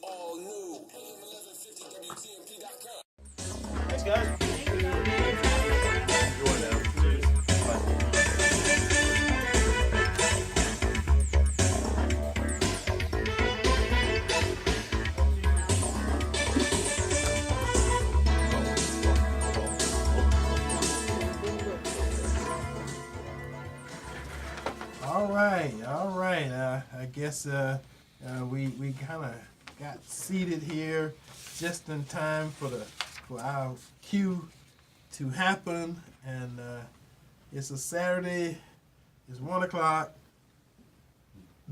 all new. AM 1150 WTMP.com. Thanks, guys. All right. I guess we kind of got seated here just in time for our cue to happen, and it's a Saturday. It's 1 o'clock.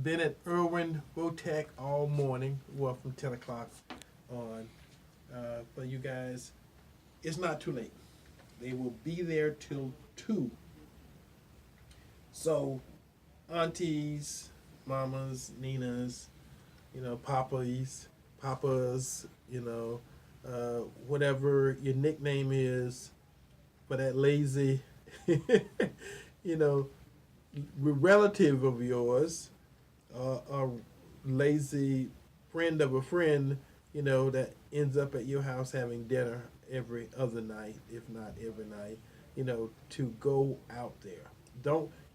Been at Irwin Votech all morning. Well, from 10 o'clock on. For you guys, it's not too late. They will be there till 2. So, aunties, mamas, ninas, papas, whatever your nickname is for that lazy, relative of yours, a lazy friend of a friend, that ends up at your house having dinner every other night, if not every night, to go out there.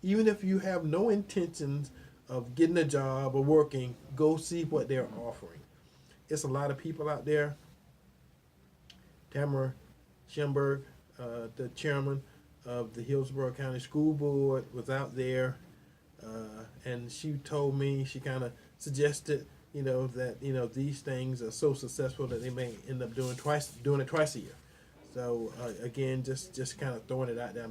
Even if you have no intentions of getting a job or working, go see what they're offering. It's a lot of people out there. Tamara Schemberg, the chairman of the Hillsborough County School Board, was out there, and she told me, she kind of suggested, that these things are so successful that they may end up doing it twice a year. So again, just kind of throwing it out there.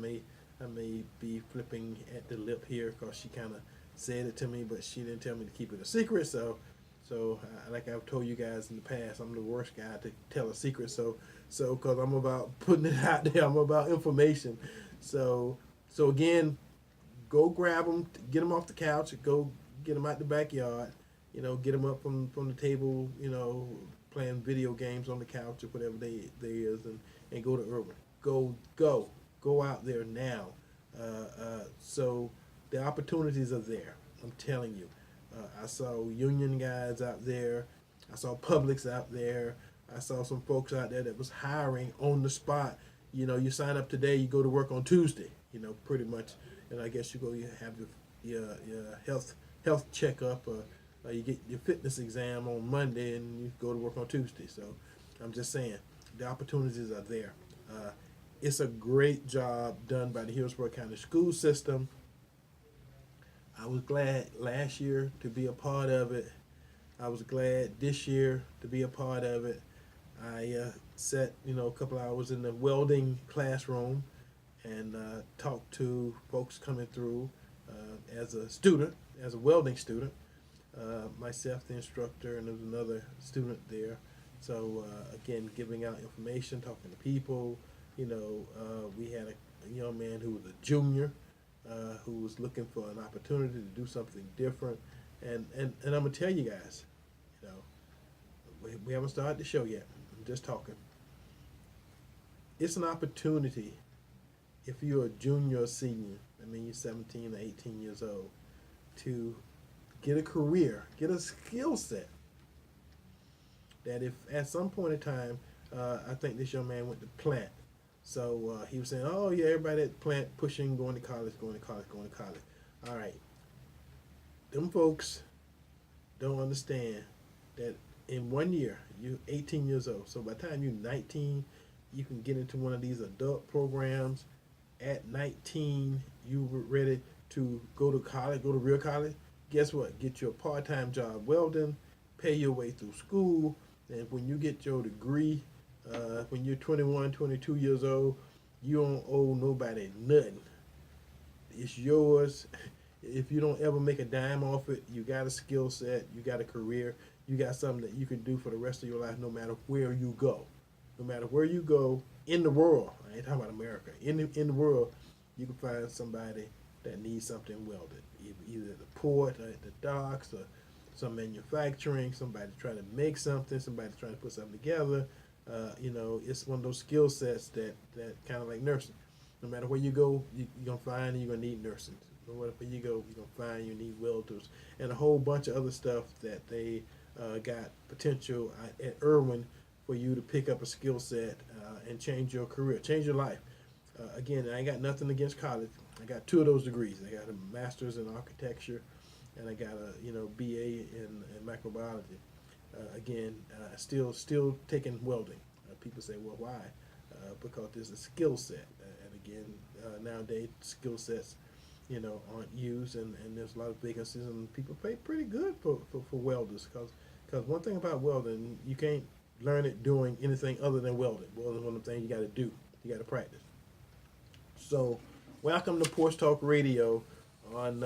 I may be flipping at the lip here because she kind of said it to me, but she didn't tell me to keep it a secret. So like I've told you guys in the past, I'm the worst guy to tell a secret. So because I'm about putting it out there, I'm about information. So again, go grab them, get them off the couch, go get them out the backyard, get them up from the table, playing video games on the couch or whatever there is, and go to Irwin. Go out there now. So the opportunities are there. I'm telling you. I saw union guys out there. I saw Publix out there. I saw some folks out there that was hiring on the spot. You sign up today, you go to work on Tuesday. Pretty much. And I guess you have your health checkup, or you get your fitness exam on Monday, and you go to work on Tuesday. So I'm just saying, the opportunities are there. It's a great job done by the Hillsborough County School System. I was glad last year to be a part of it. I was glad this year to be a part of it. I sat, a couple hours in the welding classroom and talked to folks coming through as a welding student. Myself, the instructor, and there was another student there. So again, giving out information, talking to people. We had a young man who was a junior who was looking for an opportunity to do something different. And I'm going to tell you guys, we haven't started the show yet. I'm just talking. It's an opportunity if you're a junior or senior, you're 17 or 18 years old, to get a career, get a skill set that if at some point in time, I think this young man went to plant. So he was saying, oh, yeah, everybody at plant pushing, going to college. All right. Them folks don't understand that in 1 year, you're 18 years old. So by the time you're 19, you can get into one of these adult programs. At 19, you were ready to go to college, go to real college. Guess what? Get you a part-time job welding, pay your way through school, and when you get your degree, when you're 21, 22 years old, you don't owe nobody nothing. It's yours. If you don't ever make a dime off it, you got a skill set, you got a career, you got something that you can do for the rest of your life no matter where you go. No matter where you go in the world, I ain't talking about America, in the world, you can find somebody that needs something welded, either at the port or at the docks or some manufacturing, somebody trying to make something, somebody trying to put something together. It's one of those skill sets that kind of like nursing. No matter where you go, you're going to find you're going to need nursing. No matter where you go, you're going to find you need welders and a whole bunch of other stuff that they got potential at Irwin for you to pick up a skill set and change your career, change your life. Again, I ain't got nothing against college. I got 2 of those degrees. I got a master's in architecture, and I got a BA in microbiology. Still taking welding. People say, well, why? Because there's a skill set, and again, nowadays skill sets, aren't used, and there's a lot of vacancies, and people pay pretty good for welders. Because one thing about welding, you can't learn it doing anything other than welding. Welding is one of the things you got to do. You got to practice. So, welcome to Porch Talk Radio on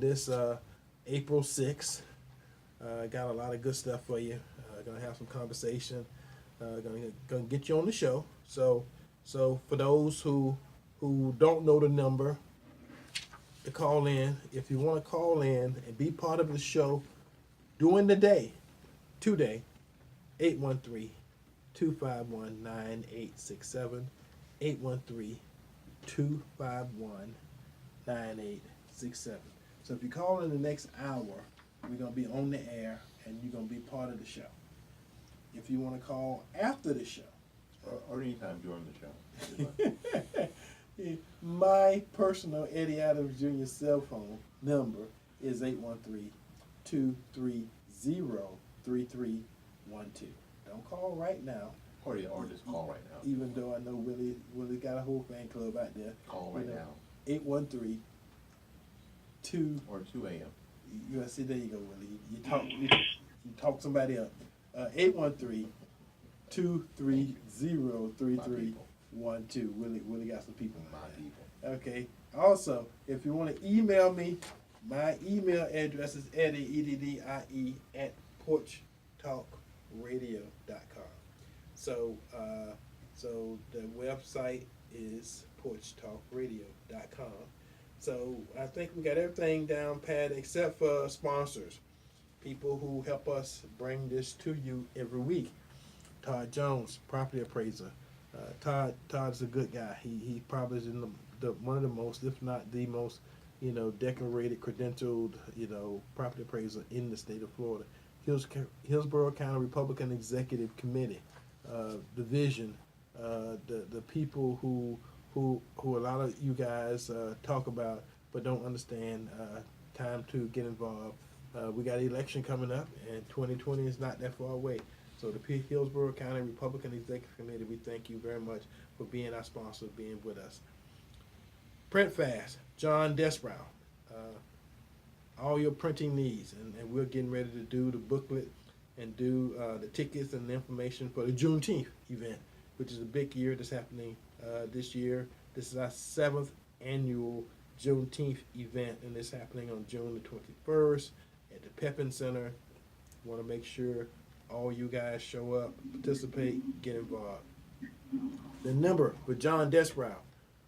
this April 6th. Got a lot of good stuff for you. Gonna have some conversation. Gonna get you on the show. So for those who don't know the number to call in, if you want to call in and be part of the show during the day, today, 813-251-9867, 813-251-9867. So if you call in the next hour, we're going to be on the air, and you're going to be part of the show. If you want to call after the show. Or anytime during the show. My personal Eddie Adams Jr. cell phone number is 813-230-3312. Don't call right now. Or just call right now. Even though I know Willie got a whole fan club out there. Call right now. 813-2... Or 2 a.m. You see, there you go, Willie. You talk somebody up. 813-230-3312. Willie got some people. My people. Okay. Also, if you want to email me, my email address is Eddie, EDDIE, at porchtalkradio.com. So the website is porchtalkradio.com. So I think we got everything down pat except for sponsors, people who help us bring this to you every week. Todd Jones, property appraiser. Todd's a good guy. He probably is in one of the most, if not the most, decorated, credentialed, property appraiser in the state of Florida. Hillsborough County Republican Executive Committee, division, the people who a lot of you guys talk about but don't understand. Time to get involved. We got an election coming up, and 2020 is not that far away. So the Hillsborough County Republican Executive Committee, we thank you very much for being our sponsor, being with us. Print Fast, John Desbrow. All your printing needs, and we're getting ready to do the booklet and do the tickets and the information for the Juneteenth event, which is a big year that's happening this year. This is our 7th annual Juneteenth event, and it's happening on June the 21st at the Pepin Center. Want to make sure all you guys show up, participate, get involved. The number for John Desbrow,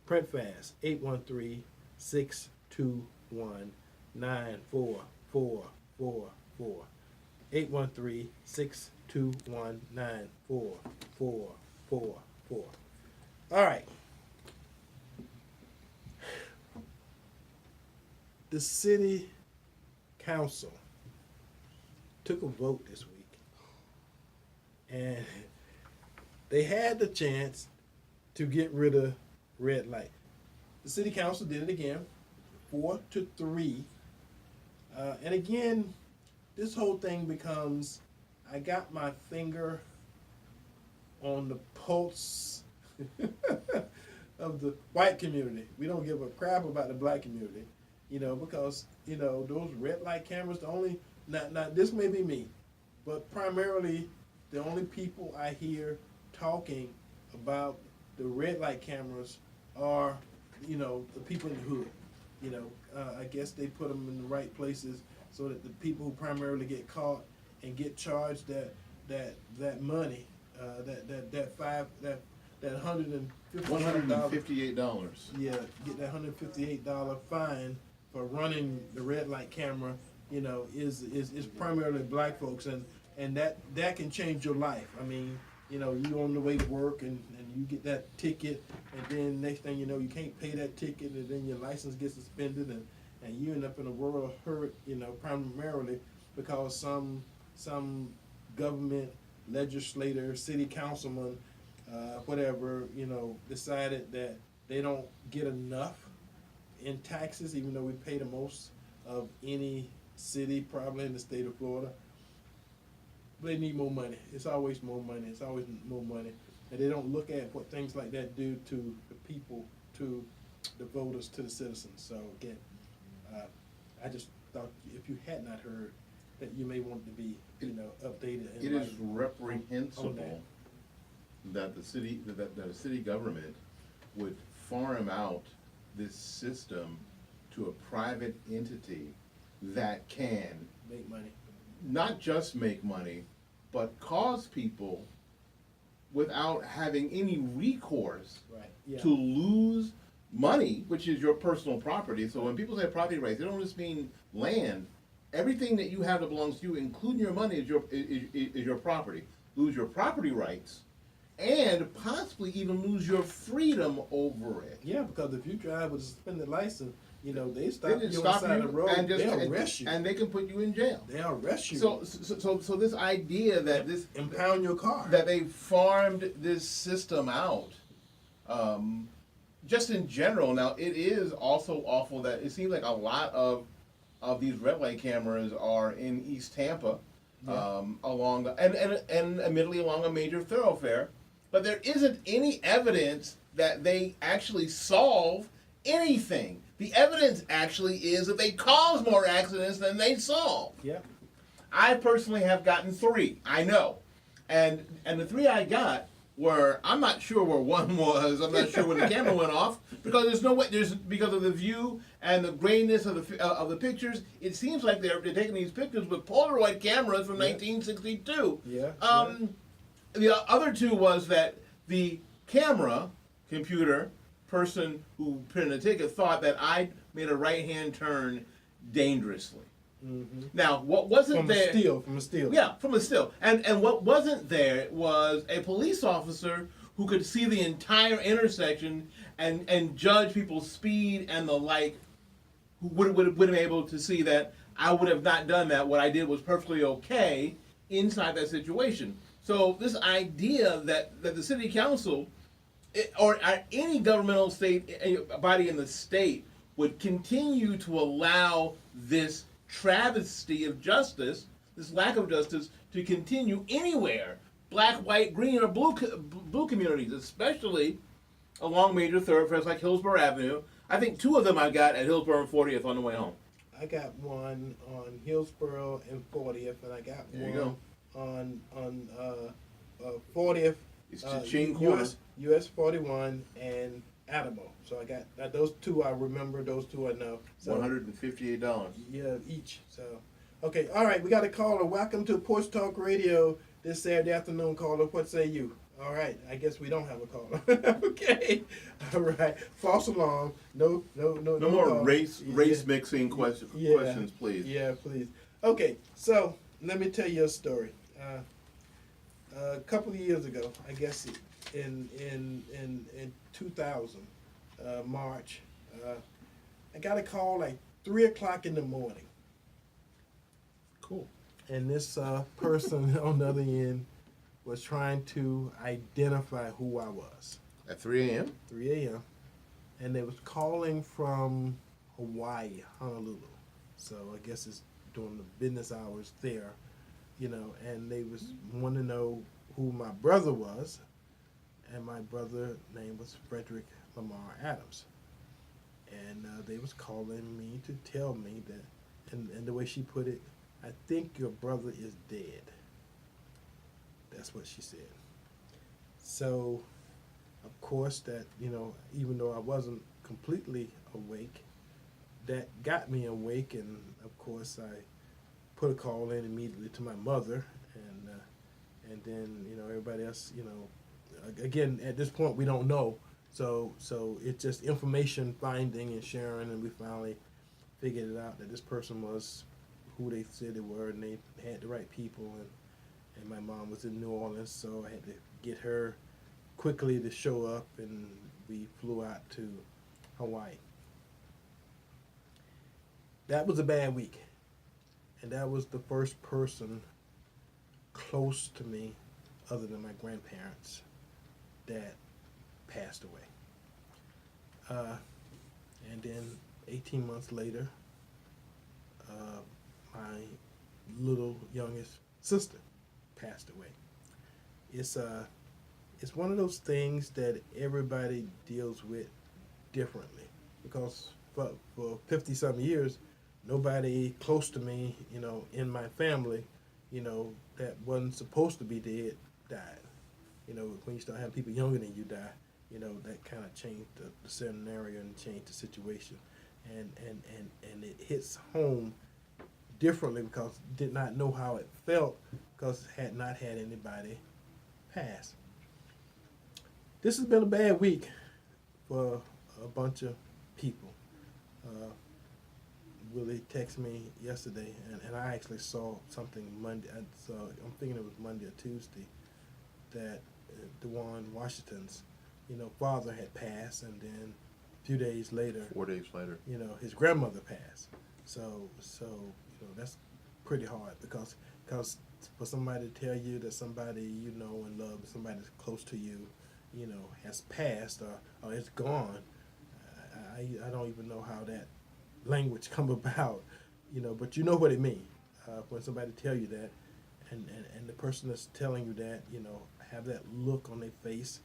Print Fast, 813-621-9444. 813-621-9444. All right. The city council took a vote this week, and they had the chance to get rid of red light. The city council did it again, 4-3. And again, this whole thing becomes, I got my finger on the pulse of the white community. We don't give a crap about the black community, because, those red light cameras, now this may be me, but primarily the only people I hear talking about the red light cameras are, the people in the hood. I guess they put them in the right places so that the people who primarily get caught and get charged that money, that $158. Yeah, get that $158 fine for running the red light camera, is primarily black folks, and that can change your life. I mean, you on the way to work and you get that ticket, and then next thing you know, you can't pay that ticket, and then your license gets suspended, and you end up in a world of hurt, primarily because some some government legislator, city councilman, whatever, decided that they don't get enough in taxes, even though we pay the most of any city probably in the state of Florida. They need more money. It's always more money. It's always more money. And they don't look at what things like that do to the people, to the voters, to the citizens. So again, I just thought if you had not heard, that you may want to be, updated. It is reprehensible that the city, that a city government would farm out this system to a private entity that can Make money. not just make money, but cause people without having any recourse Right. Yeah. to lose money, which is your personal property. So when people say property rights, they don't just mean land. Everything that you have that belongs to you, including your money, is your property. Lose your property rights, and possibly even lose your freedom over it. Yeah, because if you drive with a suspended license, they stop They you just on the stop side you of the road. and just They'll arrest you. and they can put you in jail. They'll arrest you. So this idea that this impound your car. that they farmed this system out, just in general. Now it is also awful that it seems like a lot of these red light cameras are in East Tampa, along the, and admittedly along a major thoroughfare, but there isn't any evidence that they actually solve anything. The evidence actually is that they cause more accidents than they solve. Yeah. I personally have gotten 3. I know, and the 3 I got were, I'm not sure where one was. I'm not sure when the camera went off, because there's no way. Because of the view and the grainness of the pictures. It seems like they're taking these pictures with Polaroid cameras from 1962. Yeah. The other 2 was that the computer person who printed a ticket thought that I made a right-hand turn dangerously. Mm-hmm. Now, what wasn't there? From a steal. Yeah, from a still. And what wasn't there was a police officer who could see the entire intersection and judge people's speed and the like, who would have been able to see that I would have not done that. What I did was perfectly okay inside that situation. So this idea that the city council or any governmental body in the state would continue to allow this travesty of justice, this lack of justice, to continue anywhere, black, white, green, or blue communities, especially along major thoroughfares like Hillsborough Avenue. I think 2 of them I got at Hillsborough and 40th on the way home. I got one on Hillsborough and 40th, and I got one on 40th. It's Ching Corner. US 41 and Adamo. So I got those 2. I remember those 2. I know. So, $158. Yeah, each. So, okay, all right. We got a caller. Welcome to Porch Talk Radio this Saturday afternoon. Caller, what say you? All right. I guess we don't have a caller. Okay. All right. False alarm. No more race mixing questions, please. Yeah, please. Okay. So let me tell you a story. A couple of years ago, I guess in 2000, March, I got a call like 3 o'clock in the morning. Cool. And this person on the other end was trying to identify who I was. At 3 a.m.? 3 a.m. And they was calling from Hawaii, Honolulu. So I guess it's during the business hours there, and they was wanting to know who my brother was. And my brother's name was Frederick Lamar Adams. And they was calling me to tell me that, and the way she put it, I think your brother is dead. That's what she said. So, of course, that, even though I wasn't completely awake, that got me awake. And, of course, I put a call in immediately to my mother. And then, everybody else, again, at this point, we don't know. So it's just information finding and sharing, and we finally figured it out that this person was who they said they were, and they had the right people, and my mom was in New Orleans, so I had to get her quickly to show up, and we flew out to Hawaii. That was a bad week, and that was the first person close to me other than my grandparents that passed away. And then 18 months later, my little youngest sister passed away. It's one of those things that everybody deals with differently, because for 50-some years, nobody close to me, in my family, that wasn't supposed to be dead, died. When you start having people younger than you die, that kind of changed the scenario and changed the situation. And it hits home differently because did not know how it felt because had not had anybody pass. This has been a bad week for a bunch of people. Willie texted me yesterday, and I actually saw something Monday. I'm thinking it was Monday or Tuesday, that DeJuan Washington's, father had passed, and then a few days later, 4 days later, his grandmother passed. So that's pretty hard because for somebody to tell you that somebody you know and love, somebody that's close to you, has passed or is gone, I don't even know how that language come about, but you know what it means when somebody tell you that, and the person that's telling you that, have that look on their face,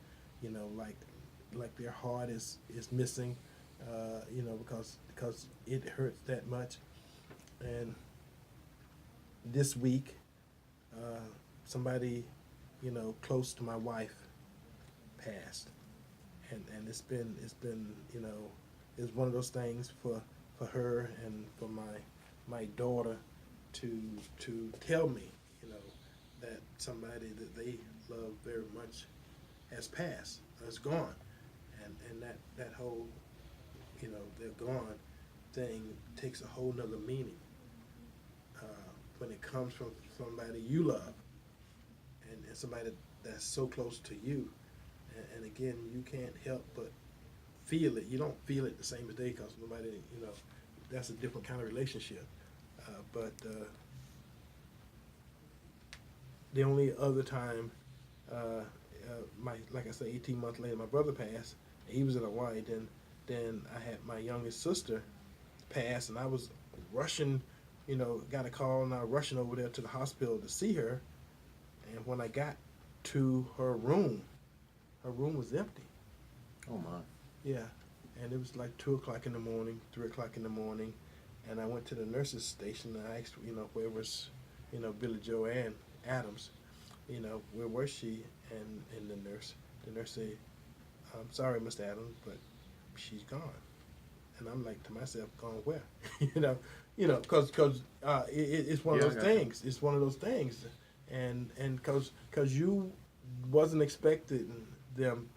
like their heart is missing, because it hurts that much. And this week, somebody, close to my wife passed, and it's been it's one of those things for her and for my daughter to tell me, that somebody that they love very much has passed, has gone, and that whole, they're gone thing takes a whole nother meaning when it comes from somebody you love and somebody that's so close to you, and again, you can't help but feel it. You don't feel it the same as they, because nobody, that's a different kind of relationship. But the only other time, like I said, 18 months later, my brother passed. He was in Hawaii. Then I had my youngest sister pass, and I was rushing, got a call, and I was rushing over there to the hospital to see her. And when I got to her room was empty. oh my, Yeah, and it was like 2 o'clock in the morning, 3 o'clock in the morning, and I went to the nurse's station and I asked, where was, Billy Joanne Adams, where was she? And the nurse said, "I'm sorry, Mr. Adams, but she's gone." And I'm like to myself, "Gone where?" Because it's one of those things. It's one of those things, and because you wasn't expecting them.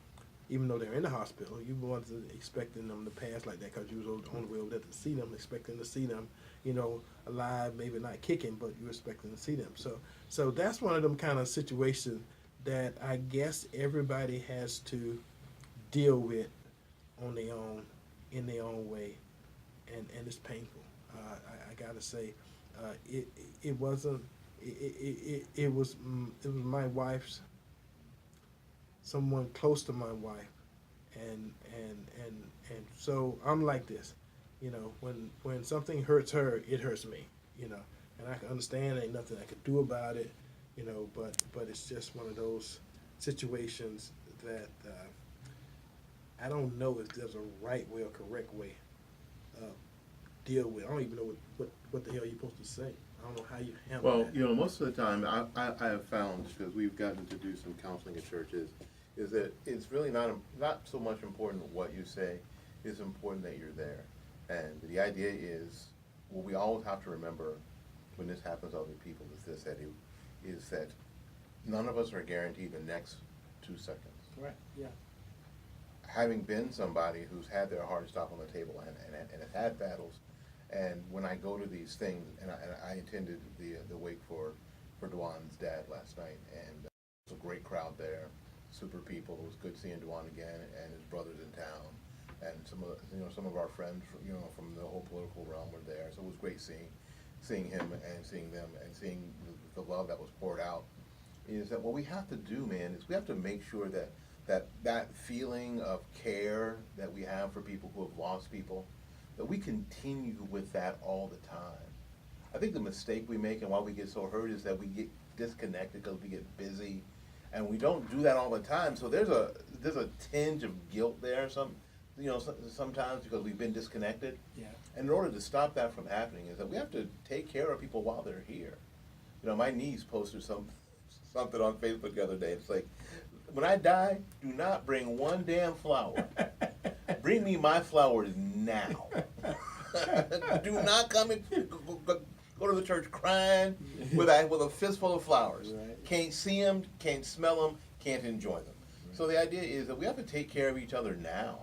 Even though they're in the hospital, you wasn't expecting them to pass like that, because you was on the way over there to see them, expecting to see them, alive, maybe not kicking, but you were expecting to see them. So that's one of them kind of situations that I guess everybody has to deal with on their own, in their own way, and it's painful. I gotta say, it was my wife's, someone close to my wife, and so I'm like this, when something hurts her, it hurts me, and I can understand ain't nothing I could do about it, but it's just one of those situations that I don't know if there's a right way or correct way deal with. I don't even know what the hell you're supposed to say. I don't know how you handle that. Well, most of the time I have found, because we've gotten to do some counseling at churches, is that it's really not so much important what you say. It's important that you're there. And the idea is, what we always have to remember when this happens to other people is that none of us are guaranteed the next 2 seconds. Right, yeah. Having been somebody who's had their heart stop on the table and has had battles, and when I go to these things, and I attended the wake for DeJuan's dad last night, and it was a great crowd there, super people. It was good seeing DeJuan again and his brothers in town, and some of our friends from the whole political realm were there. So it was great seeing seeing him and seeing them and seeing the love that was poured out, is that what we have to do, man, is we have to make sure that feeling of care that we have for people who have lost people, that we continue with that all the time. I think the mistake we make and why we get so hurt is that we get disconnected because we get busy, and we don't do that all the time. So there's a tinge of guilt there, sometimes because we've been disconnected. Yeah. And in order to stop that from happening, is that we have to take care of people while they're here. My niece posted something on Facebook the other day. It's like, when I die, do not bring one damn flower. Bring me my flowers now. Do not come and go to the church crying with a fistful of flowers. Right. Can't see them, can't smell them, can't enjoy them. Right. So the idea is that we have to take care of each other now.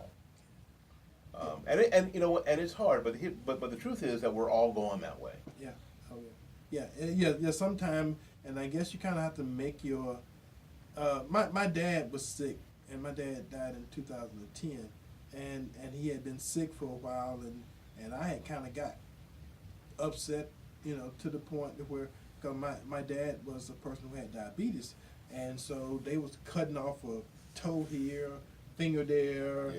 And you know what? And it's hard, but the truth is that we're all going that way. Yeah. Oh yeah. Yeah. Sometime, and I guess you kind of have to make your. My dad was sick, and my dad died in 2010, and he had been sick for a while, and I had kind of got upset, to the point where, because my dad was a person who had diabetes, and so they was cutting off a toe here, finger there,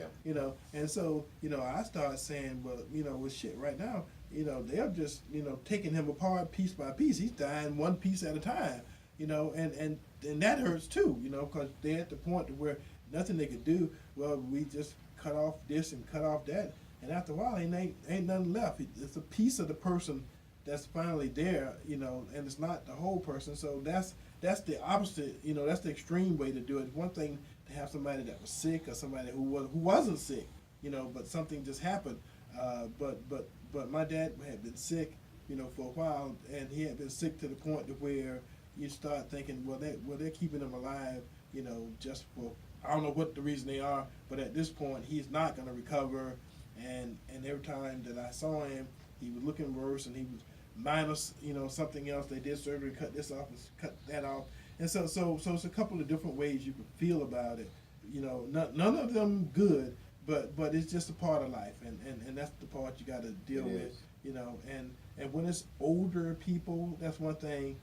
and so, I started saying, well, with shit right now, they're just, taking him apart piece by piece. He's dying one piece at a time, and that hurts too, because they're at the point where nothing they could do. Well, we just cut off this and cut off that, and after a while, ain't nothing left. It's a piece of the person that's finally there, and it's not the whole person. So that's the opposite, that's the extreme way to do it. One thing to have somebody that was sick or somebody who wasn't sick, but something just happened. But my dad had been sick, for a while, and he had been sick to the point to where you start thinking, well, they're keeping him alive, just for, I don't know what the reason they are, but at this point, he's not going to recover. And every time that I saw him, he was looking worse, and he was minus, something else. They did surgery, cut this off, and cut that off. And so it's a couple of different ways you can feel about it. None of them good, but it's just a part of life, and that's the part you got to deal with. And when it's older people, that's one thing.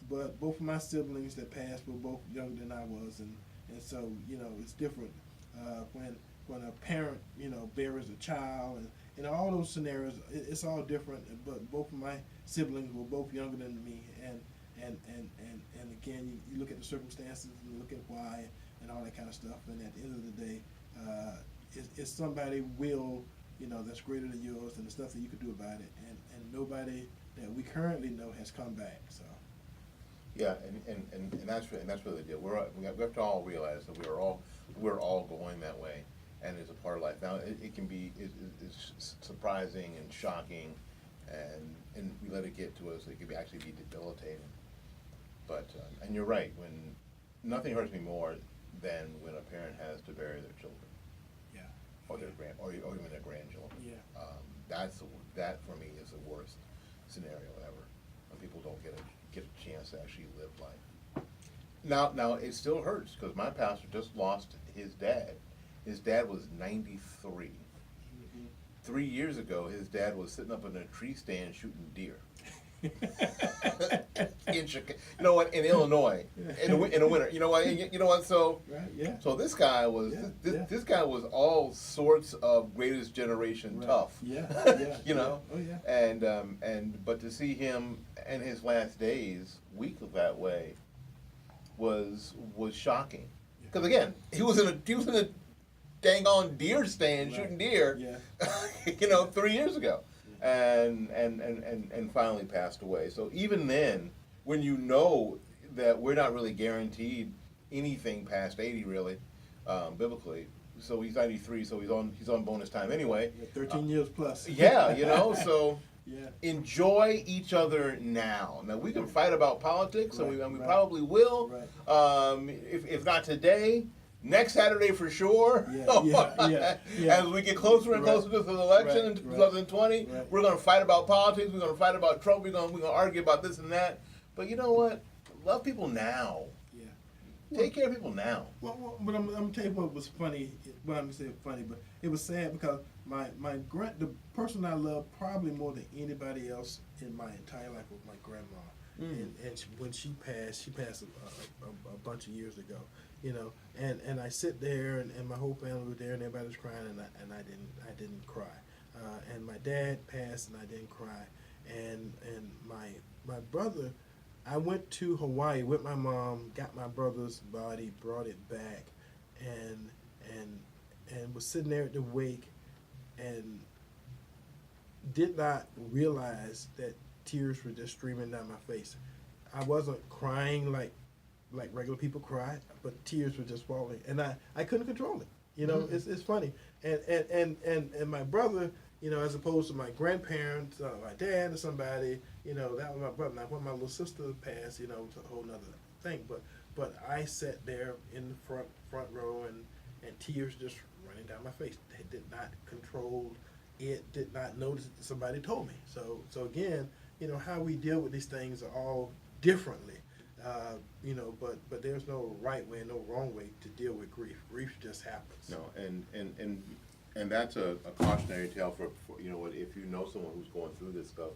But both of my siblings that passed were both younger than I was, and so it's different when a parent buries a child, and all those scenarios, it's all different. But both of my siblings were both younger than me, and again, you look at the circumstances and look at why and all that kind of stuff. And at the end of the day, it's somebody will that's greater than yours, and there's nothing you could do about it. And nobody that we currently know has come back. So. Yeah, and that's really the deal. We have to all realize that we're all going that way, and it's a part of life. Now it can be it's surprising and shocking, and we let it get to us. It can actually be debilitating. But and you're right. When nothing hurts me more than when a parent has to bury their children. Yeah. Or their or even their grandchildren. Yeah. That for me is the worst scenario ever. When people don't get a chance to actually live life. Now it still hurts because my pastor just lost his dad. His dad was 93. Mm-hmm. 3 years ago, his dad was sitting up in a tree stand shooting deer. In Chicago, in Illinois, in the winter. You know what? So, right, yeah. So this guy was this guy was all sorts of greatest generation tough. Yeah. Oh yeah. And but to see him in his last days weak that way was shocking. Because again, he was in a dang on deer stand shooting deer. Yeah. 3 years ago. And finally passed away. So even then, when you know that we're not really guaranteed anything past 80, really, biblically. So he's 93, so he's on bonus time anyway. 13 years plus. Yeah, so yeah. Enjoy each other now. Now we can fight about politics, and we right. probably will. Right. If not today. Next Saturday for sure. Yeah. As we get closer and closer to the election in 2020, we're going to fight about politics. We're going to fight about Trump. We're going to argue about this and that. But you know what? Love people now. Yeah. Take care of people now. Well, but I'm going to tell you what was funny. Well, I'm going to say funny, but it was sad because the person I love probably more than anybody else in my entire life was my grandma. When she passed a bunch of years ago, and I sit there and my whole family was there and everybody was crying and I didn't cry. And my dad passed and I didn't cry. And my brother, I went to Hawaii with my mom, got my brother's body, brought it back, and was sitting there at the wake and did not realize that tears were just streaming down my face. I wasn't crying like regular people cry, but tears were just falling, and I couldn't control it. It's funny. And my brother, as opposed to my grandparents, my dad or somebody, that was my brother. Now when my little sister passed, it's a whole nother thing. But I sat there in the front row and tears just running down my face. They did not control it, did not notice it. Somebody told me. So again, how we deal with these things are all differently. But there's no right way and no wrong way to deal with grief. Grief just happens. No, and that's a cautionary tale for if you know someone who's going through this stuff,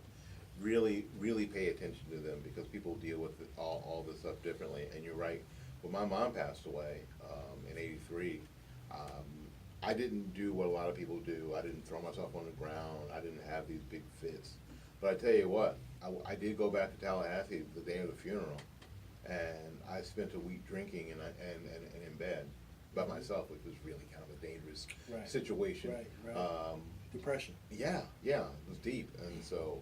really pay attention to them, because people deal with all this stuff differently. And you're right. When my mom passed away in '83, I didn't do what a lot of people do. I didn't throw myself on the ground. I didn't have these big fits. But I tell you what, I did go back to Tallahassee the day of the funeral, and I spent a week drinking and in bed by myself, which was really kind of a dangerous situation. Right. Depression. Yeah, it was deep, and so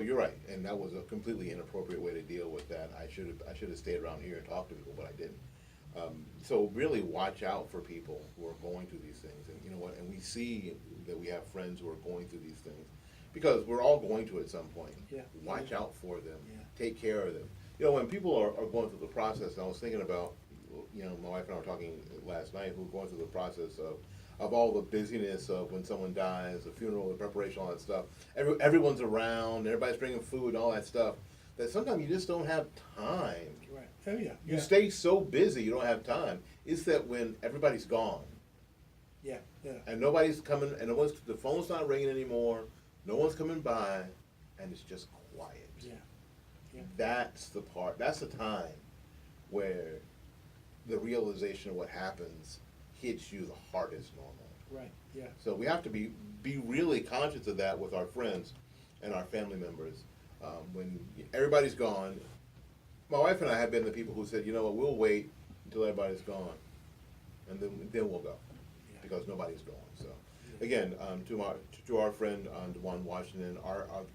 you're right, and that was a completely inappropriate way to deal with that. I should have stayed around here and talked to people, but I didn't. So really watch out for people who are going through these things, and and we see that we have friends who are going through these things, because we're all going to at some point. Yeah. Watch out for them. Yeah. Take care of them. When people are going through the process, and I was thinking about, my wife and I were talking last night, we were going through the process of all the busyness of when someone dies, the funeral, the preparation, all that stuff. Everyone's around, everybody's bringing food, all that stuff, that sometimes you just don't have time. Right. Oh, yeah. You stay so busy, you don't have time. It's that when everybody's gone. Yeah. And nobody's coming, and the phone's not ringing anymore, no one's coming by, and it's just quiet. Yeah. That's the time where the realization of what happens hits you the hardest normally. Right, yeah. So we have to be really conscious of that with our friends and our family members. When everybody's gone, my wife and I have been the people who said, we'll wait until everybody's gone, and then we'll go, because nobody's gone. So again, to our friend DeJuan Washington,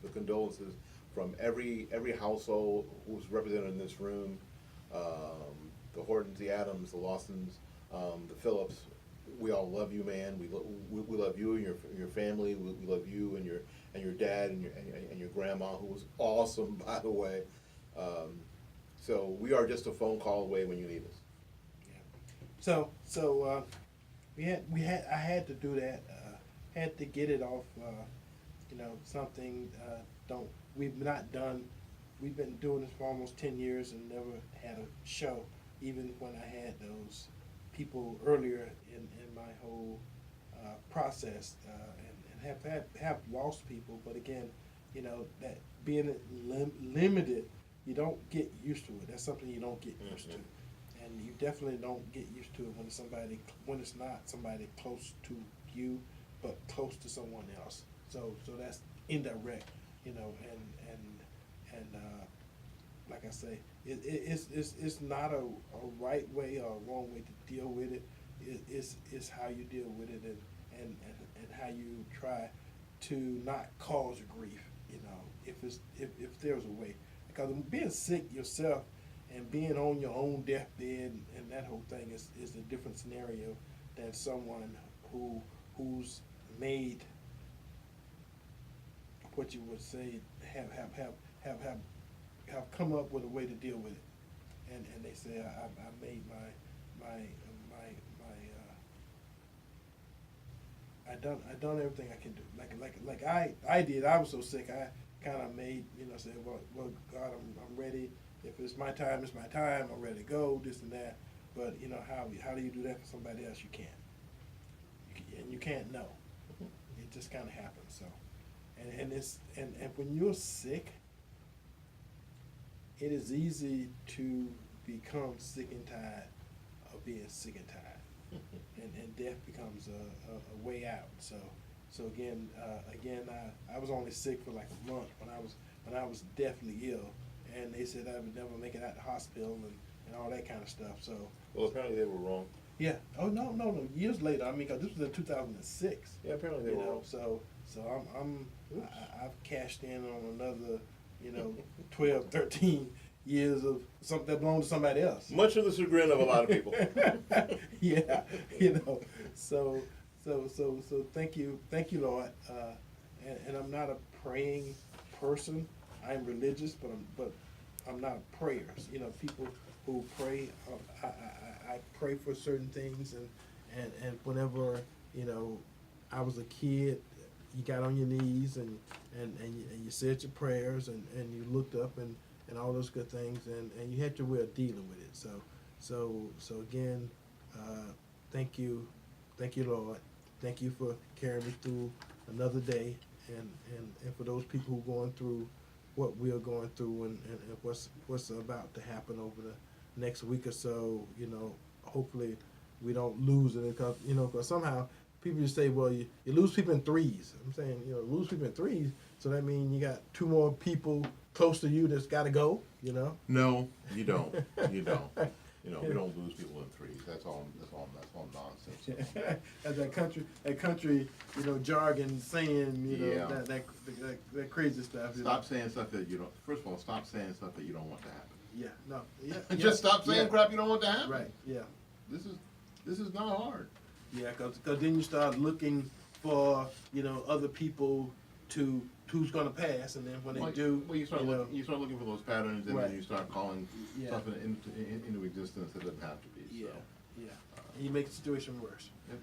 the condolences from every household who's represented in this room, the Hortons, the Adams, the Lawsons, the Phillips. We all love you, man. We love you and your family. We love you and your dad and your grandma, who was awesome, by the way. So we are just a phone call away when you need us. Yeah. So I had to do that. Had to get it off. Something we've not done. We've been doing this for almost 10 years and never had a show, even when I had those people earlier in my whole process, and have lost people. But again, that being limited, you don't get used to it. That's something you don't get used to, and you definitely don't get used to it when it's not somebody close to you, but close to someone else. So that's indirect, and like I say, it's not a right way or a wrong way to deal with it. It's how you deal with it and how you try to not cause grief. If there's a way, because being sick yourself and being on your own deathbed and that whole thing is a different scenario than someone who's made what you would say have come up with a way to deal with it, and they say I made I done everything I can do. Like I did. I was so sick. I kind of made said, well God, I'm ready. If it's my time, it's my time. I'm ready to go. This and that. But how do you do that for somebody else? You can't. And you can't know. just kind of happens. So, and when you're sick, it is easy to become sick and tired of being sick and tired, and death becomes a way out. So again, I was only sick for like a month when I was deathly ill, and they said I would never make it out the hospital and all that kind of stuff. So. Well, apparently they were wrong. Yeah. Oh no. Years later. I mean, 'cause this was in 2006. Yeah, apparently they were wrong. So I've cashed in on another, 12, 13 years of something that belonged to somebody else. Much of the chagrin of a lot of people. Yeah. So thank you, Lord. And I'm not a praying person. I'm religious, but I'm not a prayer. People who pray, I pray for certain things, and whenever I was a kid, you got on your knees and you said your prayers and you looked up and all those good things, and you had your way of dealing with it. So again, thank you, Lord. Thank you for carrying me through another day, and for those people who are going through what we are going through and what's about to happen over the next week or so. Hopefully we don't lose it, because somehow people just say, well, you lose people in threes. I'm saying, lose people in threes, so that means you got two more people close to you that's got to go. No, you don't. You don't. We don't lose people in threes. That's all nonsense. That's that country, jargon saying, Yeah. that crazy stuff. Stop saying stuff that you don't. First of all, stop saying stuff that you don't want to happen. Yeah. No. Yeah. Just stop saying crap you don't want to happen. Right. Yeah. This is not hard. Yeah, because then you start looking for other people who's going to pass, and then when they do, well, you start looking for those patterns, and Right. then you start calling Yeah. stuff into existence that doesn't have to be. yeah, So. yeah, and you make the situation worse. Yep.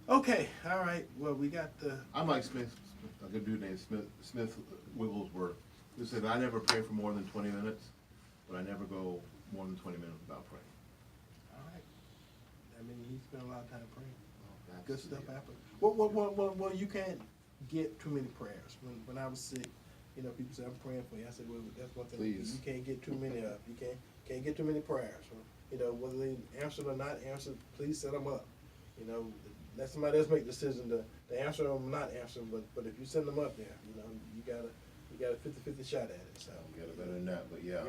Okay, all right. Well, we got the. I'm like Smith, a good dude named Smith Wigglesworth, who said, "I never pray for more than 20 minutes, but I never go more than 20 minutes without praying." All right. I mean, he spent a lot of time praying. Well, Good stuff happened. Well, you can't get too many prayers. When I was sick, people say, I'm praying for you. I said, well, that's one thing. Please. You can't get too many of. You can't get too many prayers. Whether they answered or not answered, please set them up. Let somebody else make the decision to answer them or not answer them. But if you send them up there, you got a 50-50 shot at it. So You got it better than that, but yeah,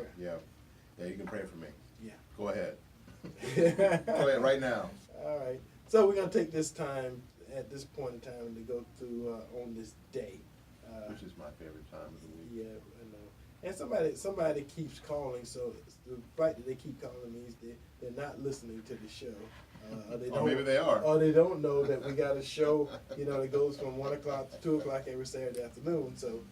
you can pray for me. Yeah. Go ahead. Go ahead right now. All right. So we're gonna take this time at this point in time to go through on this day. Which is my favorite time of the week. Yeah, I know. And somebody keeps calling, so the fact that they keep calling means they're not listening to the show. Or maybe they are. Or they don't know that we got a show, that goes from 1 o'clock to 2 o'clock every Saturday afternoon. So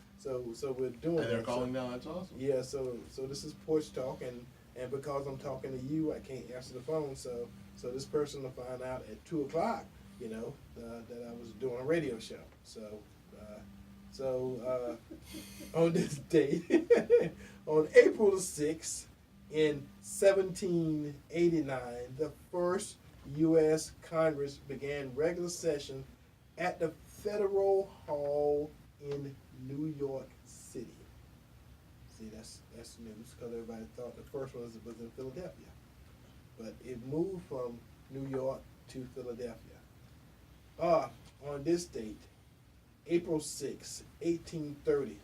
we're doing. And they're that. calling now. That's awesome. Yeah. So this is Porch Talk, and because I'm talking to you, I can't answer the phone. So this person will find out at 2 o'clock, that I was doing a radio show. So on this date, on April the 6th, in 1789, the first U.S. Congress began regular session at the Federal Hall in New York City. See, that's news, because everybody thought the first one was in Philadelphia. But it moved from New York to Philadelphia. On this date, April 6, 1830,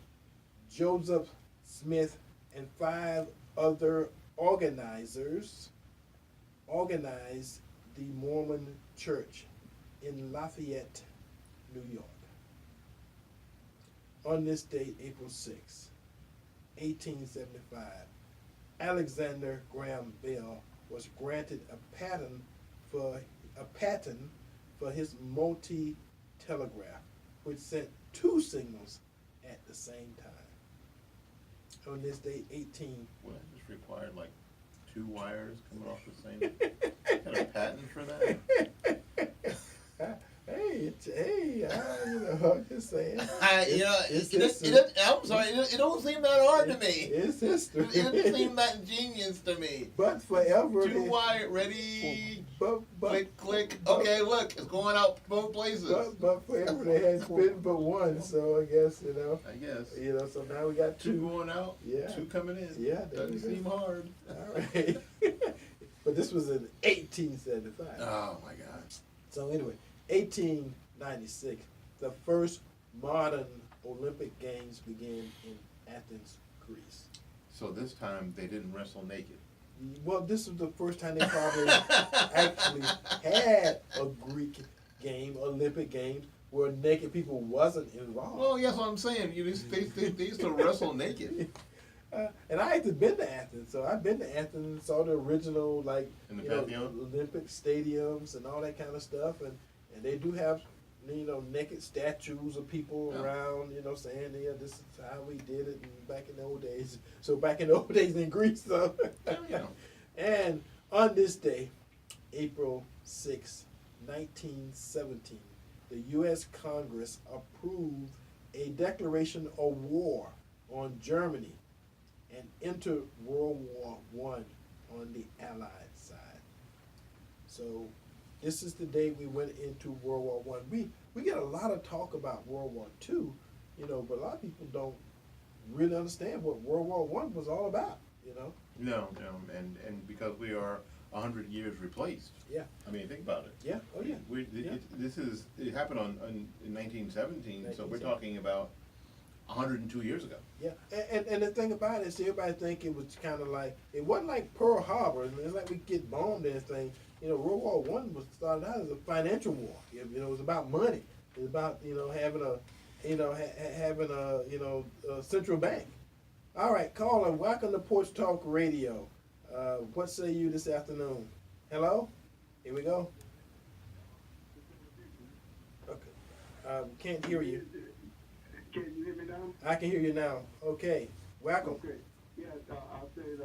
Joseph Smith and 5 other organizers organized the Mormon Church in Lafayette, New York. On this date, April 6, 1875, Alexander Graham Bell was granted a patent for his multi-telegraph, which sent 2 signals at the same time. On this date, Well, it just required like 2 wires coming off the same. Got a patent for that? Hey, I'm just saying. I'm sorry, it don't seem that hard to me. It's history. It doesn't seem that ingenious to me. But forever. Too wide, ready, But, click. Okay, look, it's going out both places. But forever they had been but one, so I guess, I guess. so now we got Two two. going out, Yeah. two coming in. Yeah, there Doesn't you go. seem hard. All right. But this was in 1875. Oh my God. So anyway, 1896, the first modern Olympic Games began in Athens, Greece. So this time they didn't wrestle naked. Well, this was the first time they probably actually had a Greek game, Olympic Games, where naked people wasn't involved. Well, that's what I'm saying. They used to wrestle naked. And I actually been to Athens, so I've been to Athens, saw the original In the Pantheon? Olympic stadiums and all that kind of stuff, and they do have naked statues of people around, saying, yeah, this is how we did it back in the old days. So back in the old days in Greece, so. And on this day, April 6, 1917, the U.S. Congress approved a declaration of war on Germany and entered World War I on the Allied side. So this is the day we went into World War I. We get a lot of talk about World War II, but a lot of people don't really understand what World War I was all about, No, and because we are 100 years replaced. Yeah. I mean, think about it. Yeah. Oh yeah. It happened in 1917, so we're talking about 102 years ago. Yeah, and the thing about it is everybody think it was kind of like, it wasn't like Pearl Harbor. It's like we get bombed and thing. World War I was started out as a financial war. It was about money. It was about having a central bank. All right, caller, welcome to Porch Talk Radio. What say you this afternoon? Hello? Here we go. Okay. Can't hear you. Can you hear me now? I can hear you now. Okay. Welcome. Okay. Yes, I said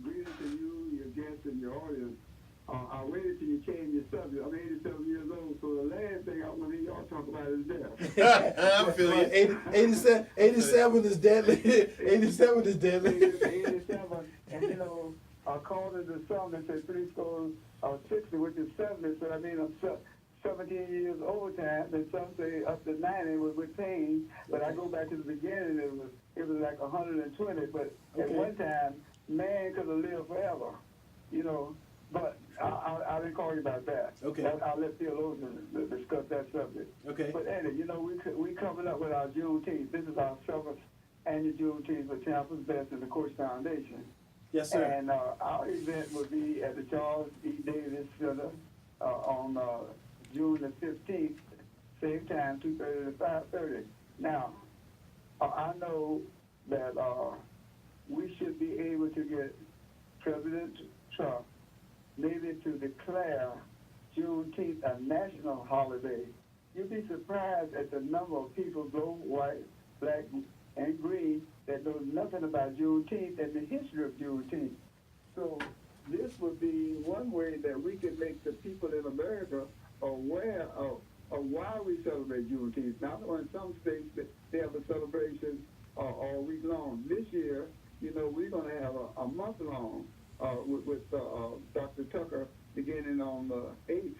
greetings to you, your guests, and your audience. I waited till you changed your subject. I'm 87 years old, so the last thing I want to hear y'all talk about is death. I feel you. 87 is deadly. 87 is deadly. 87, and according to some, they say 3 scores 60, which is 70, so I mean I'm 17 years overtime, and some say up to 90 with pain. But I go back to the beginning, it was like 120. But at one time, man could have lived forever, But I didn't call you about that. Okay. I'll let theologians discuss that subject. Okay. But Eddie, we coming up with our Juneteenth. This is our 7th annual Juneteenth for Tampa's Best and the Coach Foundation. Yes, sir. And our event will be at the Charles E. Davis Center on June the 15th, same time, 2:30 to 5:30. Now, I know that we should be able to get President Trump maybe to declare Juneteenth a national holiday. You'd be surprised at the number of people, blue, white, black, and green, that know nothing about Juneteenth and the history of Juneteenth. So this would be one way that we could make the people in America aware of why we celebrate Juneteenth. Now, in some states, they have a celebration all week long. This year, we're going to have a month long with Dr. Tucker beginning on the 8th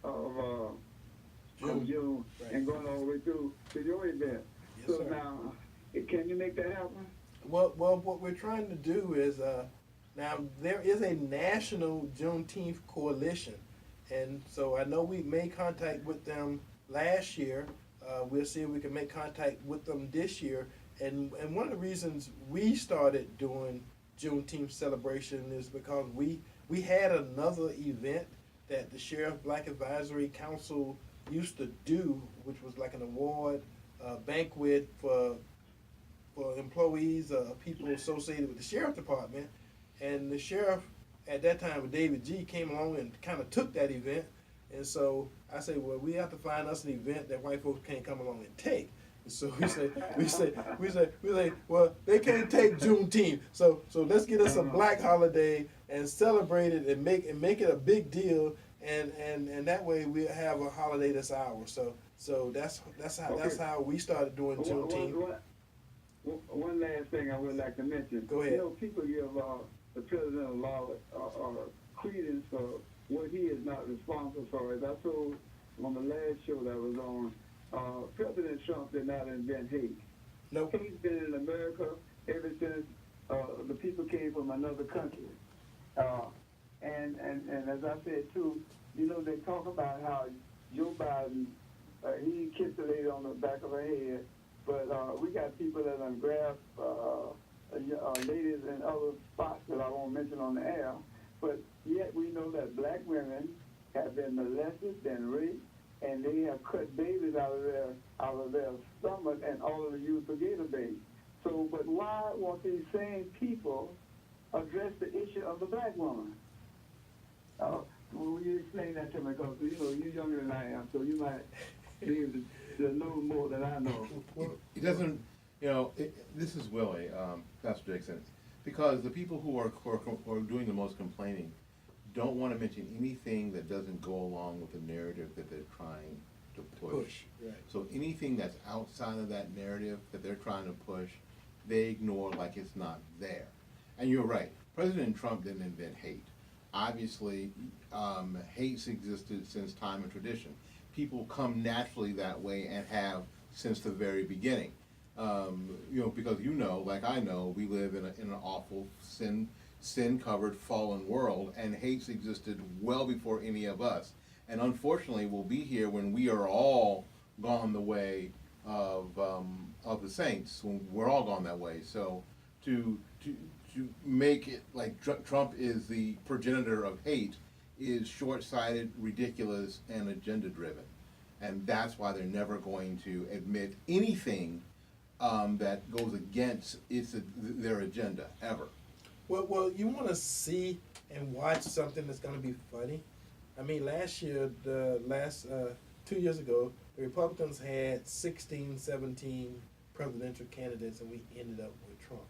of June right. and going all the way through to your event. Yes, So sir. now, can you make that happen? Well, what we're trying to do is now there is a national Juneteenth coalition, and so I know we made contact with them last year. We'll see if we can make contact with them this year. And one of the reasons we started doing Juneteenth celebration is because we had another event that the Sheriff Black Advisory Council used to do, which was like an award banquet for employees, people associated with the Sheriff Department. And the sheriff at that time, David G., came along and kind of took that event. And so I say, well, we have to find us an event that white folks can't come along and take. And so we say, well, they can't take Juneteenth. So let's get us a black holiday and celebrate it and make it a big deal. and that way we have a holiday that's ours. So that's how we started doing Juneteenth. One last thing I would like to mention. Go ahead. You know, people give the president of law credence for what he is not responsible for. As I told on the last show that was on, President Trump did not invent hate. Nope. Hate's been in America ever since the people came from another country. And as I said too, you know, they talk about how Joe Biden, he kissed the lady on the back of her head, but we got people that done grab ladies in other spots that I won't mention on the air, but yet we know that black women have been molested, been raped, and they have cut babies out of their stomach and all of the use for gator bait. So, but why won't these same people address the issue of the black woman? Will you explain that to me? Because, you know, you're younger than I am, so you might be able to know more than I know. It doesn't, you know, this is Willie, Pastor Jackson, because the people who are doing the most complaining don't want to mention anything that doesn't go along with the narrative that they're trying to push. Right. So anything that's outside of that narrative that they're trying to push, they ignore like it's not there. And you're right, President Trump didn't invent hate. Obviously, hate's existed since time and tradition. People come naturally that way and have since the very beginning. You know, because you know, like I know, we live in an awful sin-covered, fallen world, and hate's existed well before any of us. And unfortunately, we'll be here when we are all gone the way of the saints. When we're all gone that way. So to make it like Trump is the progenitor of hate is short-sighted, ridiculous, and agenda-driven. And that's why they're never going to admit anything that goes against their agenda, ever. Well, you want to see and watch something that's going to be funny. I mean, last year, 2 years ago, the Republicans had 16, 17 presidential candidates, and we ended up with Trump.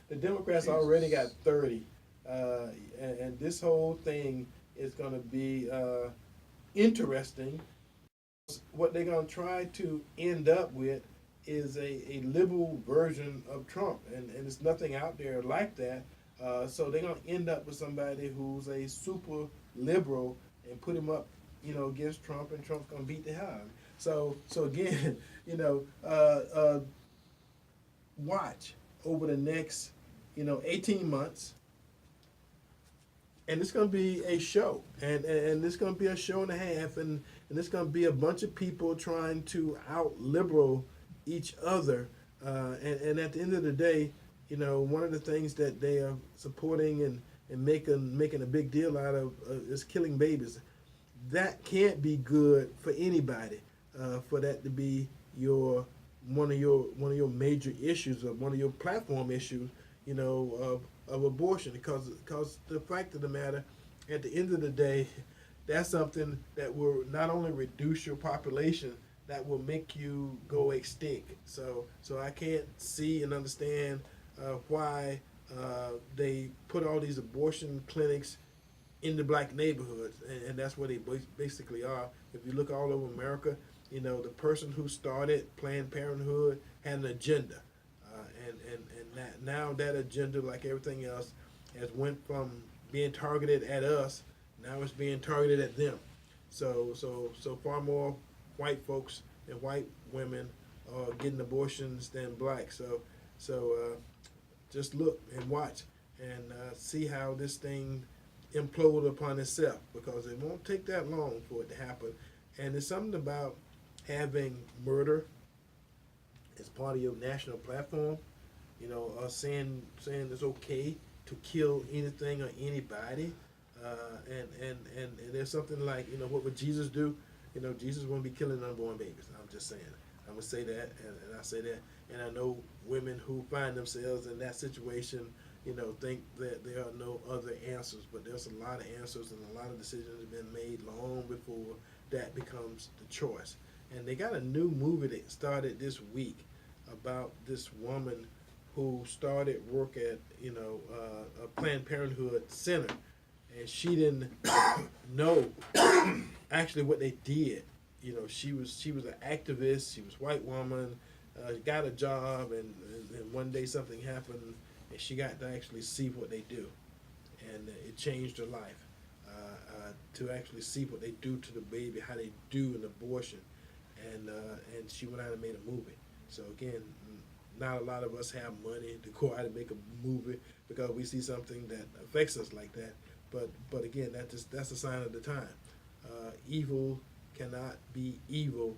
The Democrats already got 30, and this whole thing is going to be interesting. What they're going to try to end up with is a liberal version of Trump, and there's nothing out there like that. So they're going to end up with somebody who's a super liberal and put him up, you know, against Trump, and Trump's going to beat the hell out of him. So again, you know, watch over the next, 18 months, and it's going to be a show, and it's going to be a show and a half, and it's going to be a bunch of people trying to out-liberal each other, and at the end of the day, one of the things that they are supporting and making a big deal out of is killing babies. That can't be good for anybody, for that to be one of your major issues, or one of your platform issues, of abortion, because the fact of the matter, at the end of the day, that's something that will not only reduce your population, that will make you go extinct. So I can't see and understand why they put all these abortion clinics in the black neighborhoods, and that's what they basically are. If you look all over America, the person who started Planned Parenthood had an agenda, and now that agenda, like everything else, has went from being targeted at us, now it's being targeted at them. So far more white folks and white women are getting abortions than black. So just look and watch and see how this thing implode upon itself, because it won't take that long for it to happen. And it's something about having murder as part of your national platform, saying it's okay to kill anything or anybody, and there's something like, what would Jesus do? Jesus wouldn't be killing unborn babies. I'm just saying. I'm gonna say that, and I say that, and I know women who find themselves in that situation, think that there are no other answers, but there's a lot of answers, and a lot of decisions have been made long before that becomes the choice. And they got a new movie that started this week about this woman who started work at a Planned Parenthood center, and she didn't know actually what they did. You know, she was an activist. She was a white woman, got a job, and one day something happened, and she got to actually see what they do, and it changed her life. To actually see what they do to the baby, how they do an abortion, and she went out and made a movie. So again, not a lot of us have money to go out and make a movie because we see something that affects us like that. But again, that's a sign of the time. Evil cannot be evil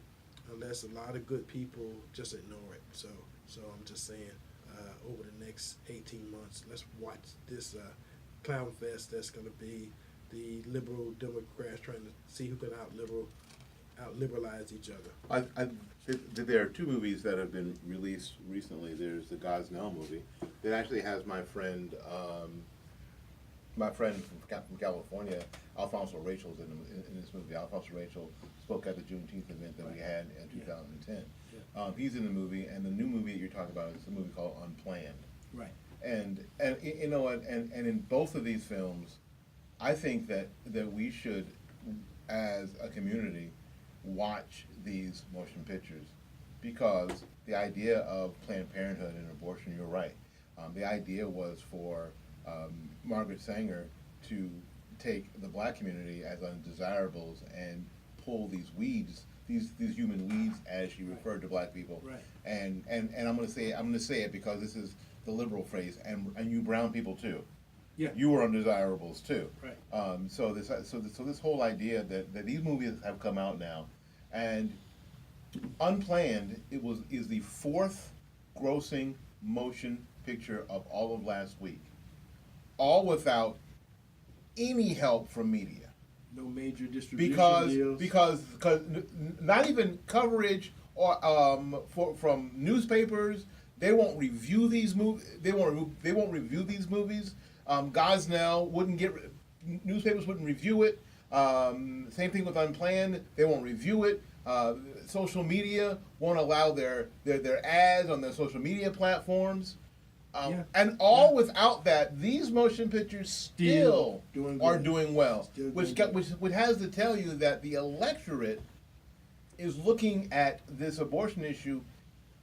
unless a lot of good people just ignore it. So I'm just saying, over the next 18 months, let's watch this clown fest that's going to be the liberal Democrats trying to see who can out-liberalize each other. There are two movies that have been released recently. There's the Gosnell movie that actually has my friend from California, Alfonso Rachel's in this movie. Alfonso Rachel spoke at the Juneteenth event that we had in 2010. Yeah. He's in the movie, and the new movie that you're talking about is a movie called Unplanned. Right. And you know, and in both of these films, I think that we should, as a community, watch these motion pictures, because the idea of Planned Parenthood and abortion, you're right. The idea was for Margaret Sanger to take the black community as undesirables and pull these weeds, these human weeds, as she referred to black people. Right. And I'm gonna say it because this is the liberal phrase, and you brown people too. Yeah. You were undesirables too. Right. So this whole idea that these movies have come out now, and Unplanned is the fourth grossing motion picture of all of last week, all without any help from media. No major distribution deals. Because not even coverage or from newspapers. They won't review these movies. They won't review these movies. Gosnell wouldn't get, newspapers wouldn't review it. Same thing with Unplanned. They won't review it. Social media won't allow their ads on their social media platforms. And without that, these motion pictures still are doing well, which has to tell you that the electorate is looking at this abortion issue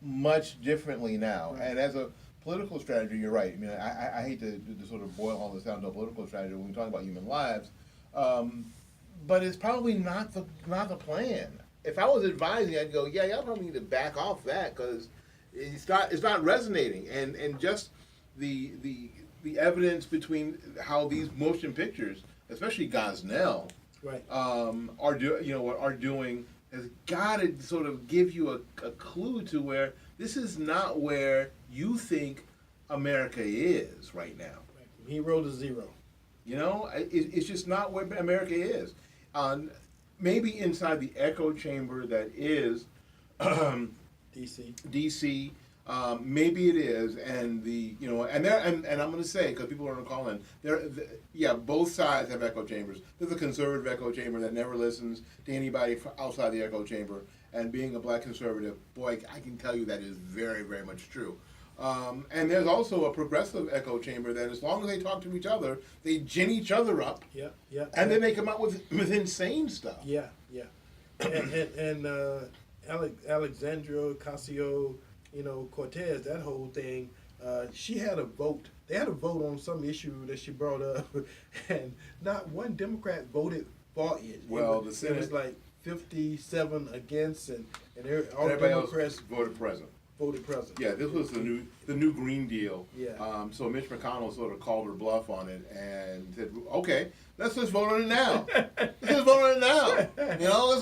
much differently now. Right. And as a political strategy, you're right. I mean, I hate to sort of boil all this down to a political strategy when we talk about human lives, but it's probably not the plan. If I was advising, I'd go, yeah, y'all probably need to back off that, because it's not resonating, and just the evidence between how these motion pictures, especially Gosnell, right, are doing, has got to sort of give you a clue to where this is not where you think America is right now. Right. From 0 to 0. You know, it's just not where America is. Maybe inside the echo chamber that is DC. Maybe it is, and and I'm going to say, because people are going to call in, both sides have echo chambers. There's a conservative echo chamber that never listens to anybody outside the echo chamber, and being a black conservative, boy, I can tell you that is very, very much true. And there's also a progressive echo chamber that, as long as they talk to each other, they gin each other up. Yeah. And then they come out with insane stuff. Yeah. and Alexandria Ocasio, Cortez, that whole thing. She had a vote. They had a vote on some issue that she brought up, and not one Democrat voted for it. Well, the Senate, it was like 57 against, and all everybody Democrats else voted present. Yeah, this was the new Green Deal. Yeah. So Mitch McConnell sort of called her bluff on it and said, "Okay, let's just vote on it now. Let's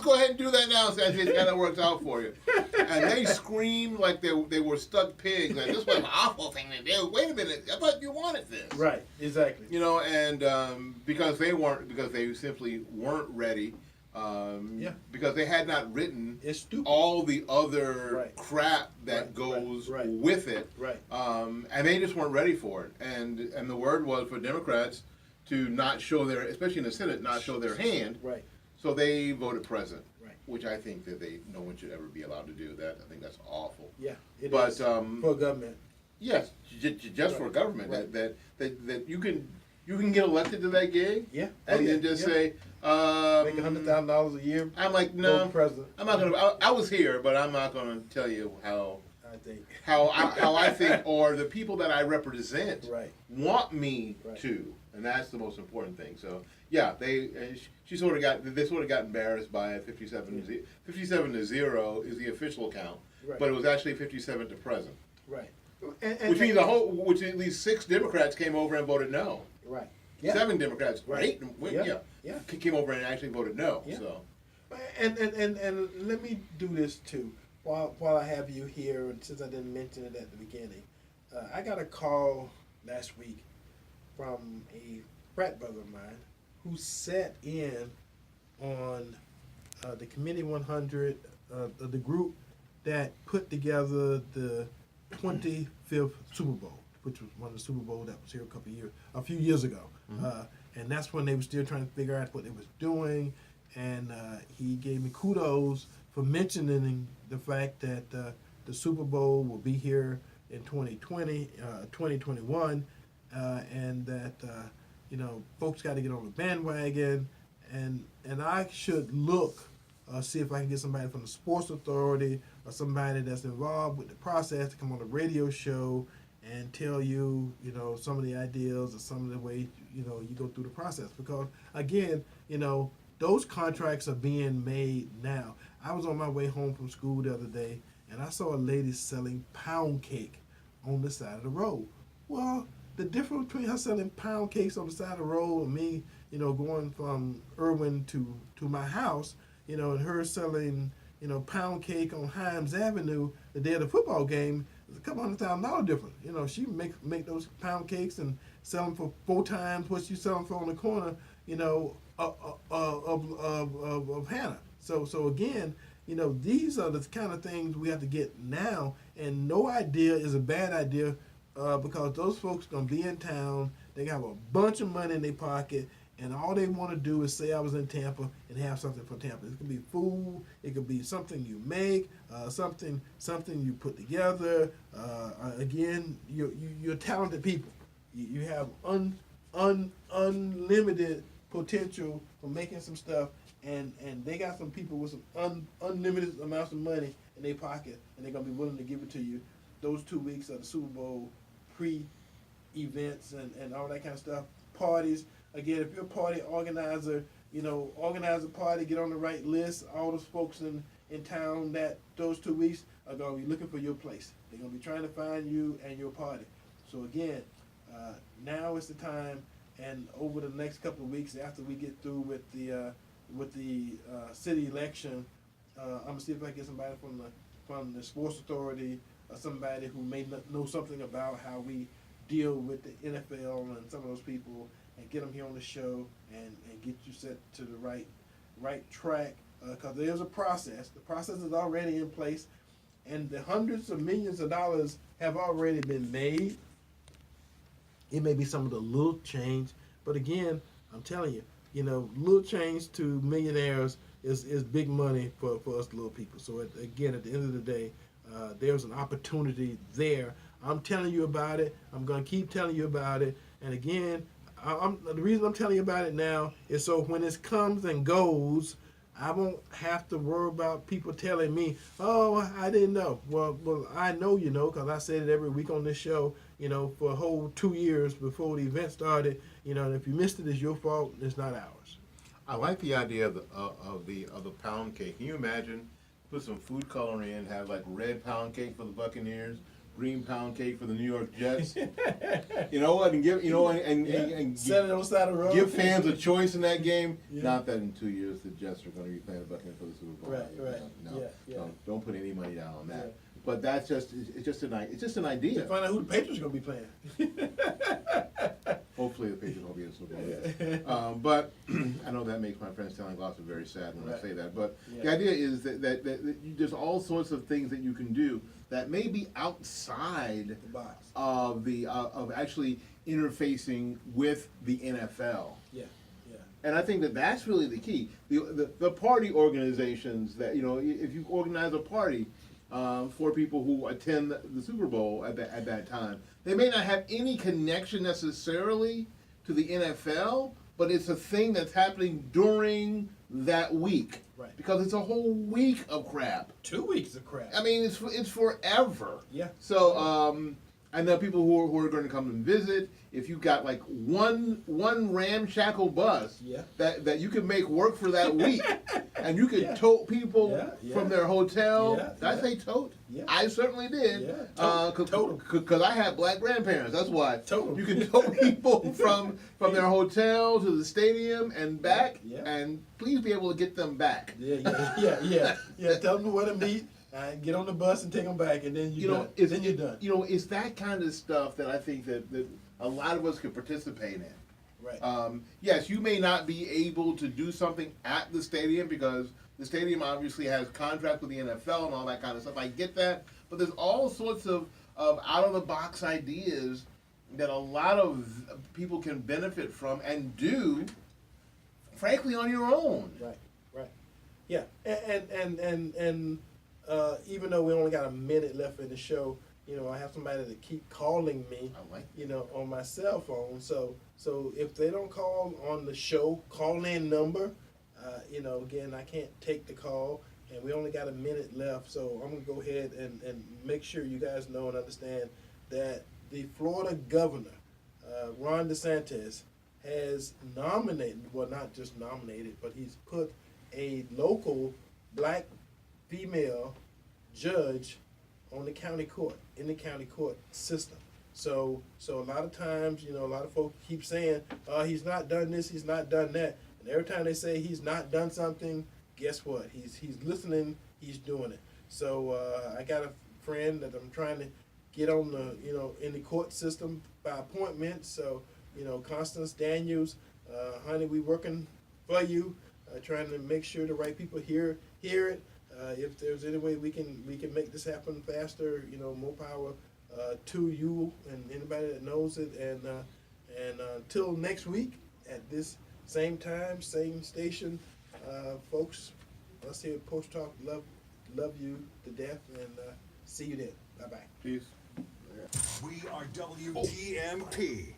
go ahead and do that now, so see how that works out for you." And they screamed like they were stuck pigs. Like, this was an awful thing to do. Wait a minute, I thought you wanted this. Right. Exactly. And because they simply weren't ready. Because they had not written all the other crap that goes with it, and they just weren't ready for it. And the word was for Democrats to not show especially in the Senate, not show their hand. Right. So they voted present, which I think that no one should ever be allowed to do. That I think that's awful. Yeah, it is. For government. Yes, just for government. That you can you can get elected to that gig. Yeah. And Okay, then just yeah. say, Make $100,000 a year. I'm like, Vote no, for president. I'm not gonna. I was here, but I'm not gonna tell you how I think. how I think, or the people that I represent Right. want me Right. to, and that's the most important thing. So yeah, they sort of got embarrassed by it. 57-0 is the official count, Right. but it was actually 57 to present, Right. which means which at least 6 Democrats came over and voted no. Right. Yeah. 7 Democrats, Right. 8, Yeah. Yeah. came over and actually voted no. Yeah. So And let me do this too. While I have you here, and since I didn't mention it at the beginning, I got a call last week from a frat brother of mine who sat in on the Committee 100, the group that put together the 25th Super Bowl, which was one of the Super Bowls that was here a few years ago. And that's when they were still trying to figure out what they was doing. And he gave me kudos for mentioning the fact that the Super Bowl will be here in 2021, and that folks got to get on the bandwagon, and I should look see if I can get somebody from the Sports Authority or somebody that's involved with the process to come on the radio show and tell you some of the ideas or some of the way you go through the process, because again those contracts are being made now. I was on my way home from school the other day, and I saw a lady selling pound cake on the side of the road. Well, the difference between her selling pound cakes on the side of the road and me, going from Irwin to my house, and her selling, pound cake on Himes Avenue the day of the football game, is a couple $100,000 difference. She make those pound cakes and sell them for 4 times what you sell them for on the corner, of Hannah. So again, these are the kind of things we have to get now, and no idea is a bad idea, because those folks gonna be in town. They have a bunch of money in their pocket, and all they want to do is say I was in Tampa and have something for Tampa. It could be food, it could be something you make, something you put together. Again, you're talented people. You have unlimited potential for making some stuff, and they got some people with some unlimited amounts of money in their pocket, and they're gonna be willing to give it to you those 2 weeks of the Super Bowl pre-events and all that kind of stuff. Parties, again, if you're a party organizer, organize a party, get on the right list. All those folks in town that those 2 weeks are gonna be looking for your place. They're gonna be trying to find you and your party. So again, now is the time. And over the next couple of weeks, after we get through with the city election, I'm gonna see if I can get somebody from the Sports Authority or somebody who may know something about how we deal with the NFL and some of those people, and get them here on the show and get you set to the right track. Because there's a process. The process is already in place, and the hundreds of millions of dollars have already been made. It may be some of the little change, but again, I'm telling you, little change to millionaires is big money for us little people. So again, at the end of the day, there's an opportunity there. I'm telling you about it. I'm going to keep telling you about it. And again, the reason I'm telling you about it now is so when it comes and goes, I won't have to worry about people telling me, oh, I didn't know. Well, I know because I said it every week on this show, for a whole 2 years before the event started. And if you missed it, it's your fault. It's not ours. I like the idea of the pound cake. Can you imagine? Put some food coloring in, have like red pound cake for the Buccaneers, green pound cake for the New York Jets. And give and Set it on the side of the road. give fans a choice in that game. Yeah. Not that in 2 years the Jets are going to be playing the Buccaneers for the Super Bowl. Right. No, Yeah. don't put any money down on that. Yeah. But that's just an idea. To find out who the Patriots are going to be playing. Hopefully the Patriots won't be in the Super Bowl yet. But I know that makes my friends telling Lawson very sad when I say that. But the idea is that there's all sorts of things that you can do that may be outside The box. of actually interfacing with the NFL. Yeah. And I think that's really the key. The party organizations that if you organize a party for people who attend the Super Bowl at that time, they may not have any connection necessarily to the NFL, but it's a thing that's happening during that week. Right. Because it's a whole week of crap. 2 weeks of crap. I mean, it's forever. Yeah. So I know people who are going to come and visit. If you've got like one ramshackle bus Yeah. that you can make work for that week, and you can Yeah. tote people Yeah. from their hotel. Yeah. Did I say tote? Yeah. I certainly did. Yeah. Tote. Because I had black grandparents. That's why. Tote. You can tote people from their hotel to the stadium and back, Yeah. and please be able to get them back. Yeah. Tell them where to meet. Get on the bus and take them back, and then you're done. Then you're done. You know, it's that kind of stuff that I think that a lot of us could participate in. Right. Yes, you may not be able to do something at the stadium because the stadium obviously has contracts with the NFL and all that kind of stuff. I get that, but there's all sorts of out of the box ideas that a lot of people can benefit from and do, frankly, on your own. Right. Yeah. And even though we only got a minute left in the show, you know, I have somebody to keep calling me, on my cell phone. So if they don't call on the show call-in number, again, I can't take the call, and we only got a minute left. So I'm going to go ahead and make sure you guys know and understand that the Florida governor, Ron DeSantis, has nominated, well, not just nominated, but he's put a local black female judge on the county court, in the county court system. So a lot of times, a lot of folks keep saying, he's not done this, he's not done that. And every time they say he's not done something, guess what? He's listening, he's doing it. So I got a friend that I'm trying to get on the, in the court system by appointment. So, Constance Daniels, honey, we working for you, trying to make sure the right people hear it. If there's any way we can make this happen faster, more power to you and anybody that knows it. And until next week at this same time, same station, folks, let's hear Porch Talk. Love you to death, and see you then. Bye bye. Peace. We are WTMP.